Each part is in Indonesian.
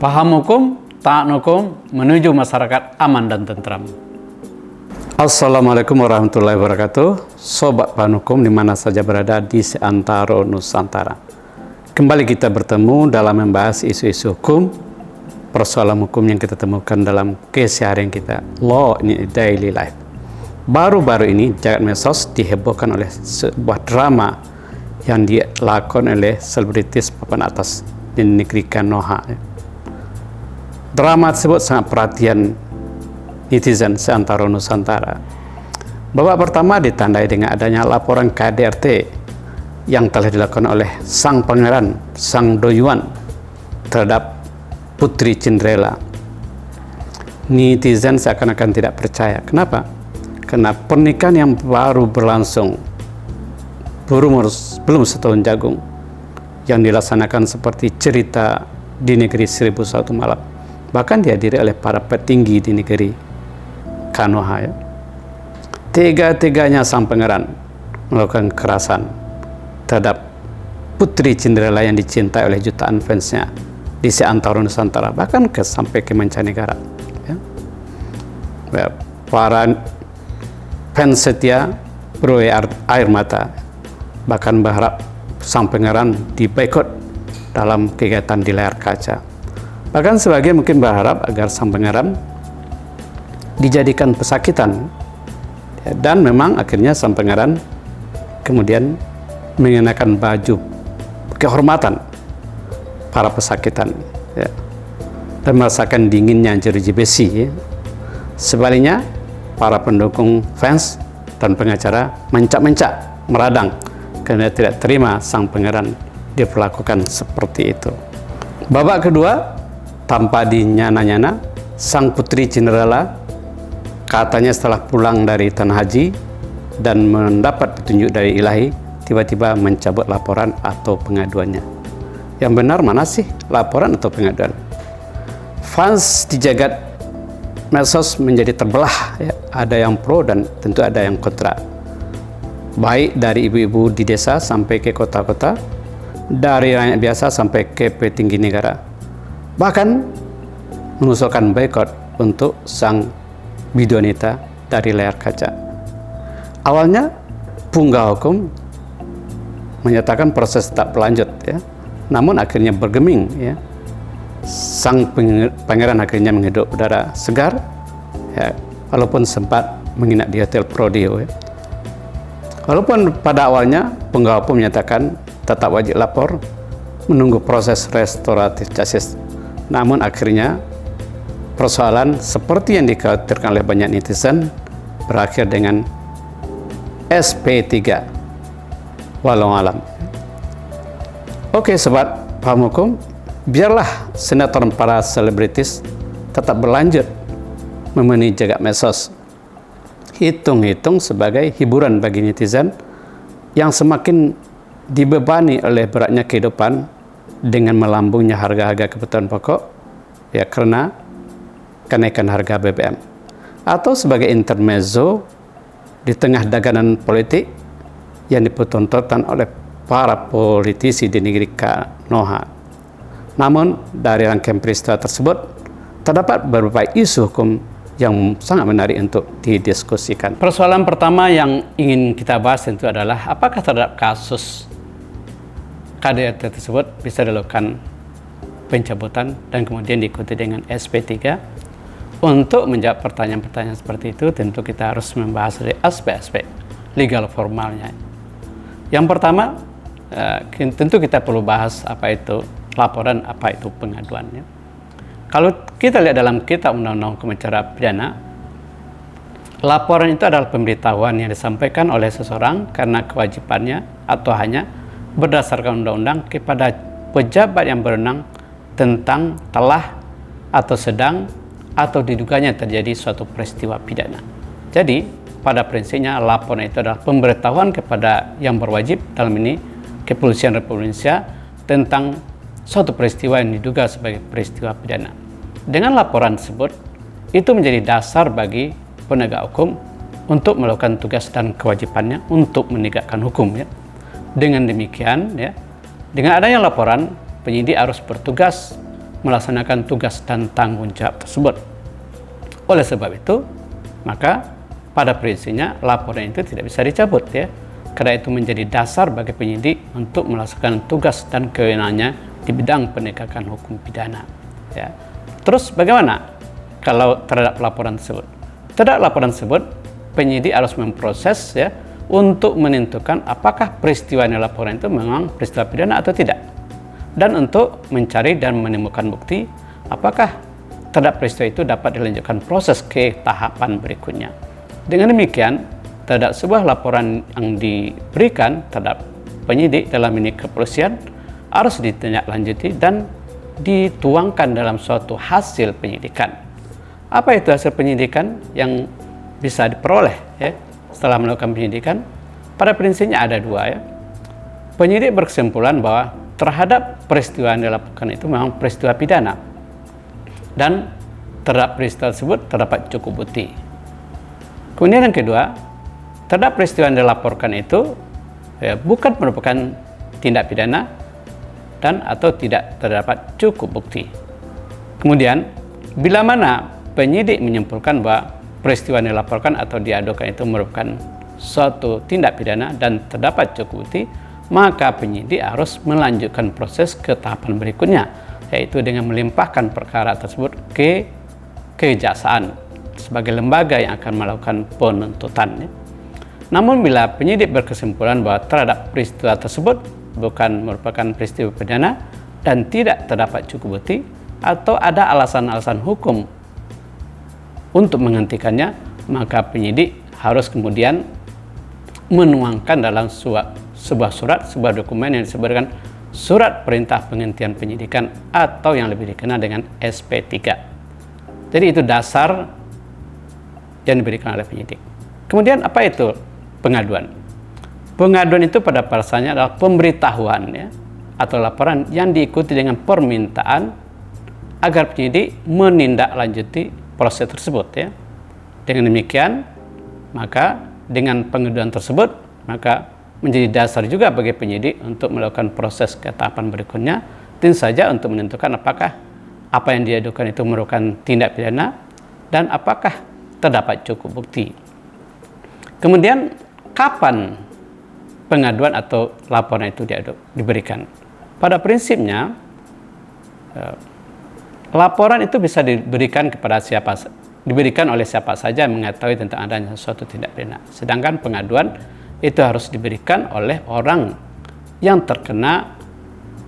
Paham hukum, taat hukum, menuju masyarakat aman dan tentram. Assalamualaikum warahmatullahi wabarakatuh. Sobat Paham Hukum di mana saja berada di seantero Nusantara. Kembali kita bertemu dalam membahas isu-isu hukum, persoalan hukum yang kita temukan dalam keseharian kita. Law in daily life. Baru-baru ini jagat medsos dihebohkan oleh sebuah drama yang dilakukan oleh selebritis papan atas di negeri Konoha. Drama tersebut sangat perhatian netizen seantero Nusantara. Babak pertama ditandai dengan adanya laporan KDRT yang telah dilakukan oleh sang pangeran, sang Doyuan terhadap Putri Cinderella. Netizen seakan-akan tidak percaya. Kenapa? Karena pernikahan yang baru berlangsung berumur belum setahun jagung yang dilaksanakan seperti cerita di negeri 1001 malam, bahkan dihadiri oleh para petinggi di negeri Konoha. Tega-teganya sang pangeran melakukan kekerasan terhadap Putri Cinderella yang dicintai oleh jutaan fansnya di seantero Nusantara, bahkan sampai ke mancanegara. Para fans setia beroleh air mata, bahkan berharap sang pangeran diboikot dalam kegiatan di layar kaca. Bahkan sebagian mungkin berharap agar sang pangeran dijadikan pesakitan, dan memang akhirnya sang pangeran kemudian mengenakan baju kehormatan para pesakitan, dan merasakan dinginnya jeruji besi. Sebaliknya para pendukung fans dan pengacara mencak-mencak, meradang karena tidak terima sang pangeran diperlakukan seperti itu. Babak kedua, tanpa dinyana-nyana, sang Putri Cinderella katanya setelah pulang dari tanah haji dan mendapat petunjuk dari ilahi, tiba-tiba mencabut laporan atau pengaduannya. Yang benar mana sih, laporan atau pengaduan? Fans di jagat medsos menjadi terbelah, ada yang pro dan tentu ada yang kontra. Baik dari ibu-ibu di desa sampai ke kota-kota, dari rakyat biasa sampai ke petinggi negara. Bahkan mengusulkan boikot untuk sang bidonita dari layar kaca. Awalnya Punggah Hukum menyatakan proses tetap berlanjut, namun akhirnya bergeming. Sang pangeran akhirnya menghirup udara segar, walaupun sempat menginap di Hotel Prodeo. Walaupun pada awalnya Punggah Hukum menyatakan tetap wajib lapor, menunggu proses restoratif justice, namun akhirnya persoalan seperti yang dikhawatirkan oleh banyak netizen berakhir dengan SP3 walau alam. Oke sobat Paham Hukum, biarlah sinetron para selebritis tetap berlanjut memenuhi jagat medsos, hitung-hitung sebagai hiburan bagi netizen yang semakin dibebani oleh beratnya kehidupan dengan melambungnya harga-harga kebutuhan pokok, karena kenaikan harga BBM, atau sebagai intermezzo di tengah dagangan politik yang dipertontonkan oleh para politisi di negeri Konoha. Namun dari rangkaian peristiwa tersebut terdapat beberapa isu hukum yang sangat menarik untuk didiskusikan. Persoalan pertama yang ingin kita bahas tentu adalah apakah terhadap kasus KDRT tersebut bisa dilakukan pencabutan dan kemudian diikuti dengan SP3. Untuk menjawab pertanyaan-pertanyaan seperti itu, tentu kita harus membahas dari aspek-aspek legal formalnya. Yang pertama, tentu kita perlu bahas apa itu laporan, apa itu pengaduannya. Kalau kita lihat dalam Kitab Undang-Undang Hukum Acara Pidana, laporan itu adalah pemberitahuan yang disampaikan oleh seseorang karena kewajibannya atau hanya berdasarkan undang-undang kepada pejabat yang berwenang tentang telah atau sedang atau diduganya terjadi suatu peristiwa pidana. Jadi pada prinsipnya laporan itu adalah pemberitahuan kepada yang berwajib, dalam ini Kepolisian Republik Indonesia, tentang suatu peristiwa yang diduga sebagai peristiwa pidana. Dengan laporan tersebut, itu menjadi dasar bagi penegak hukum untuk melakukan tugas dan kewajibannya untuk menegakkan hukum. Dengan demikian, dengan adanya laporan, penyidik harus bertugas melaksanakan tugas dan tanggung jawab tersebut. Oleh sebab itu, maka pada prinsipnya laporan itu tidak bisa dicabut ya, karena itu menjadi dasar bagi penyidik untuk melaksanakan tugas dan kewenangannya di bidang penegakan hukum pidana. Ya. Terus bagaimana kalau terhadap laporan tersebut? Terhadap laporan tersebut, penyidik harus memproses ya untuk menentukan apakah peristiwa yang dilaporkan itu memang peristiwa pidana atau tidak, dan untuk mencari dan menemukan bukti apakah terhadap peristiwa itu dapat dilanjutkan proses ke tahapan berikutnya. Dengan demikian, terhadap sebuah laporan yang diberikan terhadap penyidik, dalam ini kepolisian, harus ditindaklanjuti dan dituangkan dalam suatu hasil penyidikan. Apa itu hasil penyidikan yang bisa diperoleh ya setelah melakukan penyidikan? Pada prinsipnya ada dua ya. Penyidik berkesimpulan bahwa terhadap peristiwa yang dilaporkan itu memang peristiwa pidana, dan terhadap peristiwa tersebut terdapat cukup bukti. Kemudian yang kedua, terhadap peristiwa yang dilaporkan itu ya, bukan merupakan tindak pidana dan atau tidak terdapat cukup bukti. Kemudian, bila mana penyidik menyimpulkan bahwa peristiwa yang dilaporkan atau diadukan itu merupakan suatu tindak pidana dan terdapat cukup bukti, maka penyidik harus melanjutkan proses ke tahapan berikutnya, yaitu dengan melimpahkan perkara tersebut ke kejaksaan sebagai lembaga yang akan melakukan penuntutan. Namun bila penyidik berkesimpulan bahwa terhadap peristiwa tersebut bukan merupakan peristiwa pidana dan tidak terdapat cukup bukti, atau ada alasan-alasan hukum untuk menghentikannya, maka penyidik harus kemudian menuangkan dalam sebuah surat, sebuah dokumen yang disebutkan surat perintah penghentian penyidikan atau yang lebih dikenal dengan SP3. Jadi itu dasar yang diberikan oleh penyidik. Kemudian apa itu pengaduan? Pengaduan itu pada dasarnya adalah pemberitahuan ya, atau laporan yang diikuti dengan permintaan agar penyidik menindaklanjuti proses tersebut ya. Dengan demikian, maka dengan pengaduan tersebut maka menjadi dasar juga bagi penyidik untuk melakukan proses ke tahapan berikutnya, tentu saja untuk menentukan apakah apa yang diadukan itu merupakan tindak pidana dan apakah terdapat cukup bukti. Kemudian kapan pengaduan atau laporan itu diberikan? Pada prinsipnya laporan itu bisa diberikan oleh siapa saja yang mengetahui tentang adanya suatu tindak pidana. Sedangkan pengaduan itu harus diberikan oleh orang yang terkena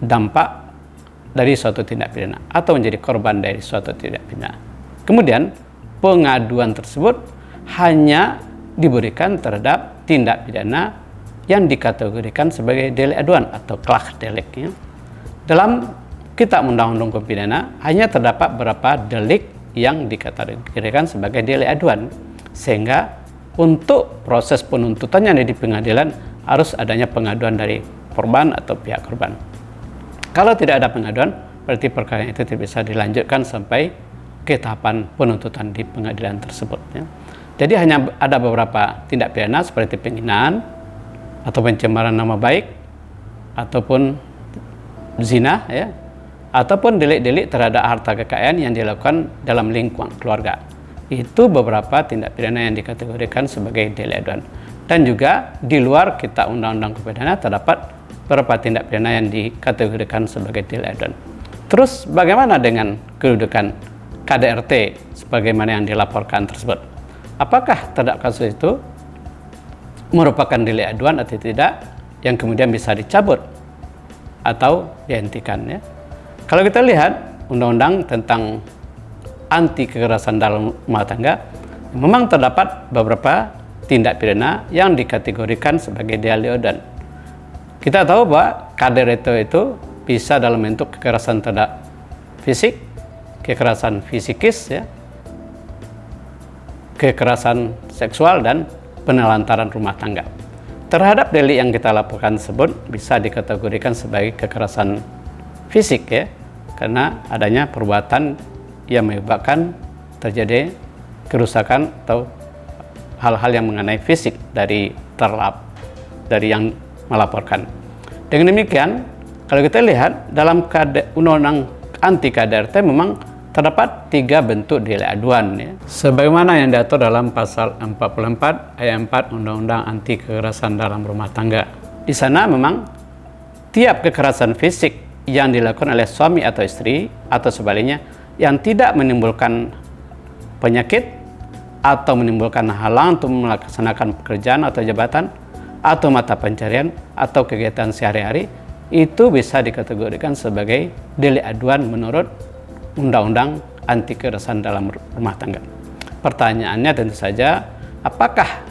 dampak dari suatu tindak pidana atau menjadi korban dari suatu tindak pidana. Kemudian pengaduan tersebut hanya diberikan terhadap tindak pidana yang dikategorikan sebagai delik aduan atau kelah delik ya. Dalam Kitab Undang-Undang Hukum Pidana hanya terdapat beberapa delik yang dikategorikan sebagai delik aduan, sehingga untuk proses penuntutan yang ada di pengadilan harus adanya pengaduan dari korban atau pihak korban. Kalau tidak ada pengaduan, berarti perkara itu tidak bisa dilanjutkan sampai ke tahapan penuntutan di pengadilan tersebut ya. Jadi hanya ada beberapa tindak pidana seperti penghinaan atau pencemaran nama baik ataupun zina ya, ataupun delik-delik terhadap harta kekayaan yang dilakukan dalam lingkungan keluarga. Itu beberapa tindak pidana yang dikategorikan sebagai delik aduan. Dan juga di luar Kitab Undang-Undang Hukum Pidana terdapat beberapa tindak pidana yang dikategorikan sebagai delik aduan. Terus bagaimana dengan kedudukan KDRT sebagaimana yang dilaporkan tersebut? Apakah terhadap kasus itu merupakan delik aduan atau tidak yang kemudian bisa dicabut atau dihentikan ya? Kalau kita lihat undang-undang tentang anti kekerasan dalam rumah tangga, memang terdapat beberapa tindak pidana yang dikategorikan sebagai delik aduan. Kita tahu bahwa KDRT itu bisa dalam bentuk kekerasan terhadap fisik, kekerasan fisikis ya, kekerasan seksual dan penelantaran rumah tangga. Terhadap delik yang kita laporkan tersebut bisa dikategorikan sebagai kekerasan fisik ya, karena adanya perbuatan yang menyebabkan terjadi kerusakan atau hal-hal yang mengenai fisik dari yang melaporkan. Dengan demikian, kalau kita lihat dalam Undang-Undang anti KDRT memang terdapat 3 bentuk delik aduan ya. Sebagaimana yang diatur dalam pasal 44 ayat 4 Undang-Undang Anti Kekerasan dalam Rumah Tangga. Di sana memang tiap kekerasan fisik yang dilakukan oleh suami atau istri atau sebaliknya yang tidak menimbulkan penyakit atau menimbulkan halang untuk melaksanakan pekerjaan atau jabatan atau mata pencarian atau kegiatan sehari-hari itu bisa dikategorikan sebagai delik aduan menurut Undang-Undang Anti Kekerasan dalam Rumah Tangga. Pertanyaannya tentu saja, apakah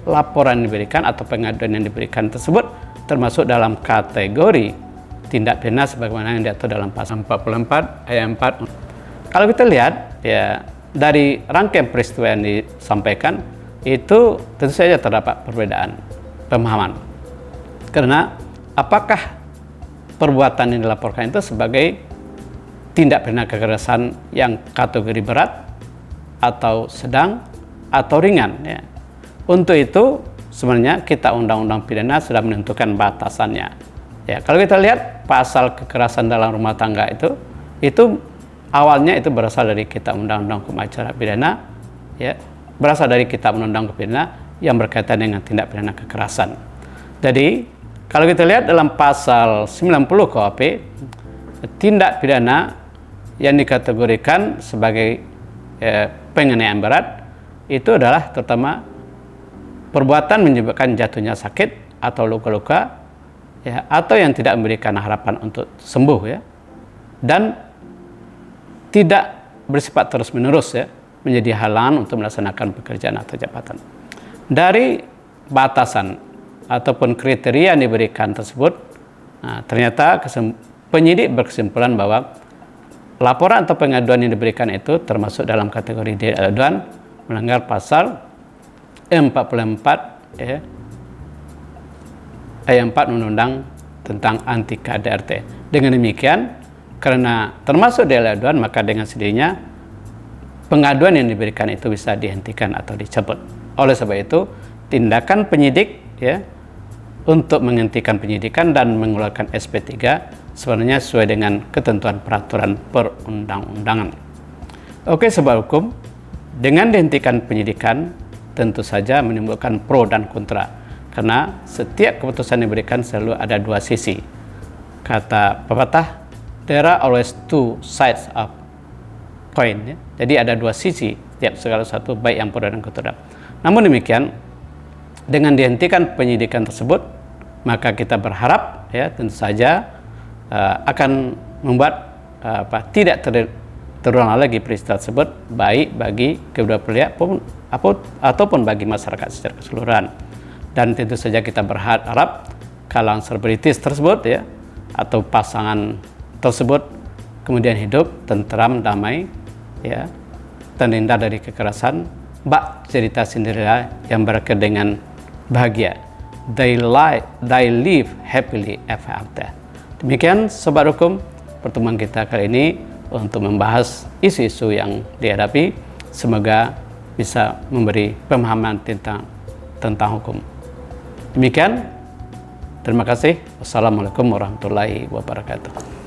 laporan yang diberikan atau pengaduan yang diberikan tersebut termasuk dalam kategori tindak pidana sebagaimana yang diatur dalam pasal 44 ayat 4. Kalau kita lihat ya dari rangkaian peristiwa yang disampaikan itu tentu saja terdapat perbedaan pemahaman. Karena apakah perbuatan yang dilaporkan itu sebagai tindak pidana kekerasan yang kategori berat atau sedang atau ringan ya. Untuk itu sebenarnya kita undang-undang pidana sudah menentukan batasannya. Ya, kalau kita lihat pasal kekerasan dalam rumah tangga itu awalnya itu berasal dari Kitab Undang-Undang Hukum Acara Pidana ya, berasal dari Kitab Undang-Undang Pidana yang berkaitan dengan tindak pidana kekerasan. Jadi, kalau kita lihat dalam pasal 90 KUHP, tindak pidana yang dikategorikan sebagai penganiayaan berat itu adalah terutama perbuatan menyebabkan jatuhnya sakit atau luka-luka ya, atau yang tidak memberikan harapan untuk sembuh ya, dan tidak bersifat terus-menerus ya, menjadi halangan untuk melaksanakan pekerjaan atau jabatan. Dari batasan ataupun kriteria yang diberikan tersebut, ternyata penyidik berkesimpulan bahwa laporan atau pengaduan yang diberikan itu termasuk dalam kategori delik aduan melanggar pasal 44 ya, ayat 4 Undang-Undang tentang anti KDRT. Dengan demikian, karena termasuk delik aduan, maka dengan sendirinya pengaduan yang diberikan itu bisa dihentikan atau dicabut. Oleh sebab itu, tindakan penyidik ya untuk menghentikan penyidikan dan mengeluarkan SP3 sebenarnya sesuai dengan ketentuan peraturan perundang-undangan. Oke, sobat hukum, dengan dihentikan penyidikan tentu saja menimbulkan pro dan kontra, karena setiap keputusan yang diberikan selalu ada dua sisi. Kata pepatah, there are always two sides of coin ya. Jadi ada dua sisi tiap segala satu, baik yang pro dan kontra. Namun demikian, dengan dihentikan penyidikan tersebut, maka kita berharap ya tentu saja akan membuat tidak terulang lagi peristiwa tersebut, baik bagi kedua pihak ataupun bagi masyarakat secara keseluruhan. Dan tentu saja kita berharap kalangan selebritis tersebut ya atau pasangan tersebut kemudian hidup tentram, damai ya, terhindar dari kekerasan, bak cerita Cinderella yang berakhir dengan bahagia. They live happily ever after. Demikian sobat hukum, pertemuan kita kali ini untuk membahas isu-isu yang dihadapi. Semoga bisa memberi pemahaman tentang hukum. Demikian, terima kasih. Wassalamualaikum warahmatullahi wabarakatuh.